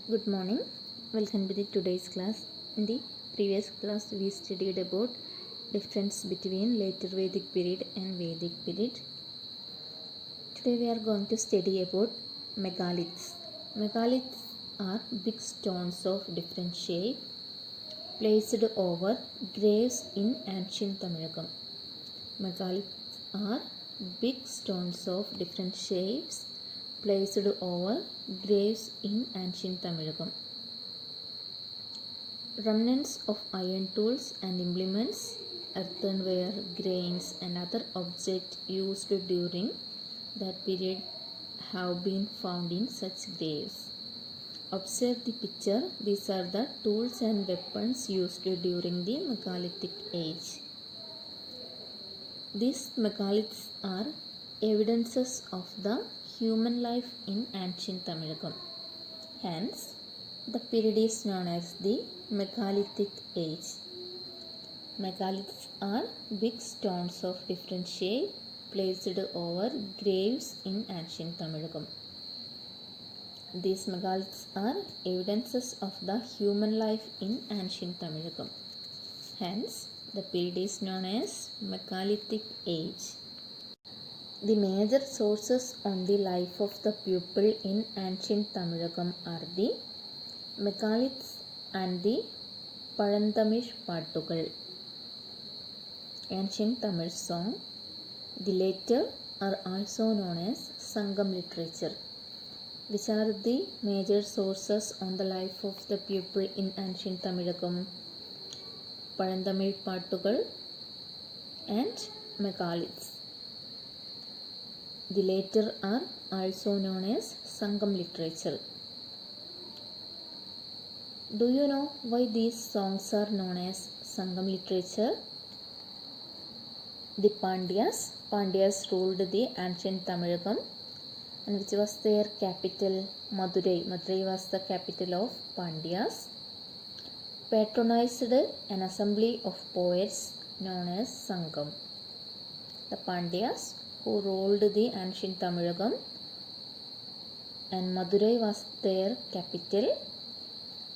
Good morning. Welcome to the today's class. In the previous class, we studied about difference between later Vedic period and Vedic period. Today we are going to study about megaliths. Megaliths are big stones of different shape placed over graves in ancient Tamilakam. Megaliths are big stones of different shapes placed over graves in ancient Tamilakam. Remnants of iron tools and implements, earthenware, grains, and other objects used during that period have been found in such graves. Observe the picture. These are the tools and weapons used during the megalithic age. These megaliths are evidences of the human life in ancient Tamilakam. Hence, the period is known as the megalithic age. Megaliths are big stones of different shape placed over graves in ancient Tamilakam. These megaliths are evidences of the human life in ancient Tamilakam. Hence, the period is known as megalithic age. The major sources on the life of the people in ancient Tamilakam are the megaliths and the Paranthamish Pattukal, ancient Tamil song. The latter are also known as Sangam literature. Which are the major sources on the life of the people in ancient Tamilakam? Paranthamil Pattukal and megaliths. The latter are also known as Sangam literature. Do you know why these songs are known as Sangam literature? The Pandyas ruled the ancient Tamilakam, and which was their capital? Madurai. Madurai was the capital of Pandyas. Patronized an assembly of poets known as Sangam. The Pandyas, who ruled the ancient Tamilakam, and Madurai was their capital,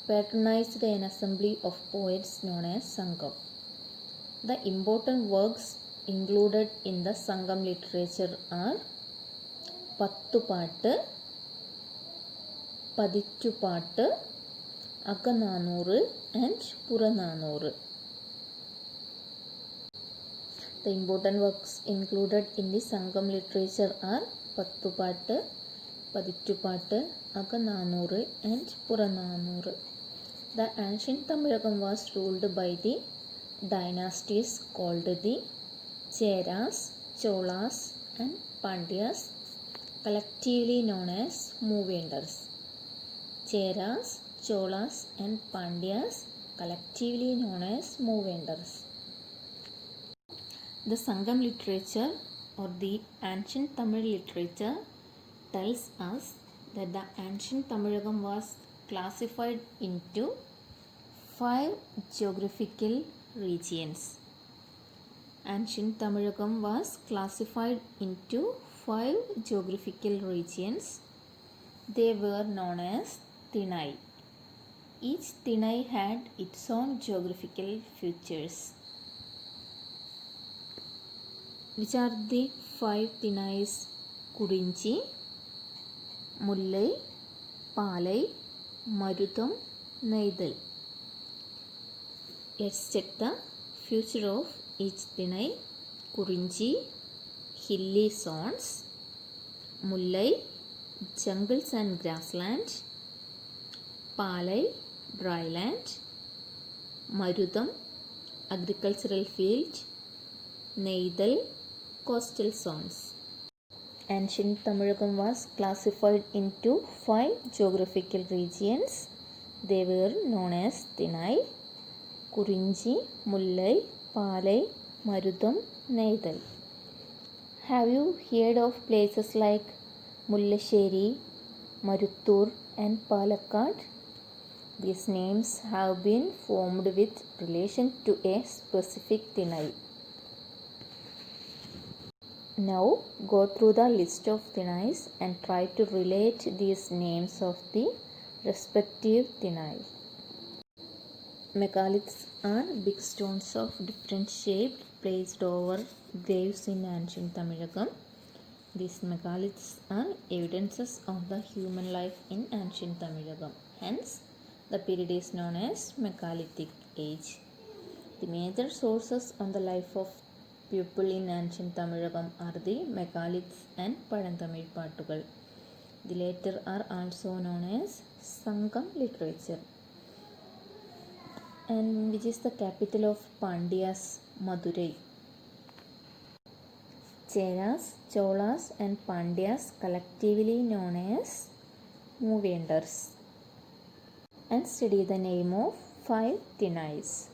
patronized an assembly of poets known as Sangam. The important works included in the Sangam literature are Pattupaattu, Padittupaattu, Akananuru and Purananuru. The important works included in the Sangam literature are Pattupaattu, Padittupaattu, Akananuru and Purananuru. The ancient Tamilakam was ruled by the dynasties called the Cheras, Cholas and Pandyas, collectively known as Moovendars. Cheras, Cholas and Pandyas, collectively known as Moovendars. The Sangam literature or the ancient Tamil literature tells us that the ancient Tamilakam was classified into 5 geographical regions. Ancient Tamilakam was classified into 5 geographical regions. They were known as Thinai. Each Thinai had its own geographical features. Which are the 5 Thinais? Kurinchi, Mullai, Palai, Marutham, Neithal. Let's check the feature of each Thinai. Kurinchi, hilly zones. Mullai, jungles and grassland. Palai, dry land. Marutham, agricultural field. Neithal, coastal zones. Ancient Tamilakam was classified into 5 geographical regions. They were known as Thinai, Kurinchi, Mullai, Palai, Marutham, Neithal. Have you heard of places like Mullasheri, Maruttur and Palakkad? These names have been formed with relation to a specific Thinai. Now go through the list of Thinais and try to relate these names of the respective Tinai. Megaliths are big stones of different shape placed over graves in ancient Tamilakam. These megaliths are evidences of the human life in ancient Tamilakam. Hence, the period is known as Megalithic Age. The major sources on the life of people in ancient Tamilakam are the megaliths and Padantamil Pattukal. The latter are also known as Sangam literature. And which is the capital of Pandyas, Madurai. Cheras, Cholas and Pandyas collectively known as Moovendars, and study the name of 5 Tinais.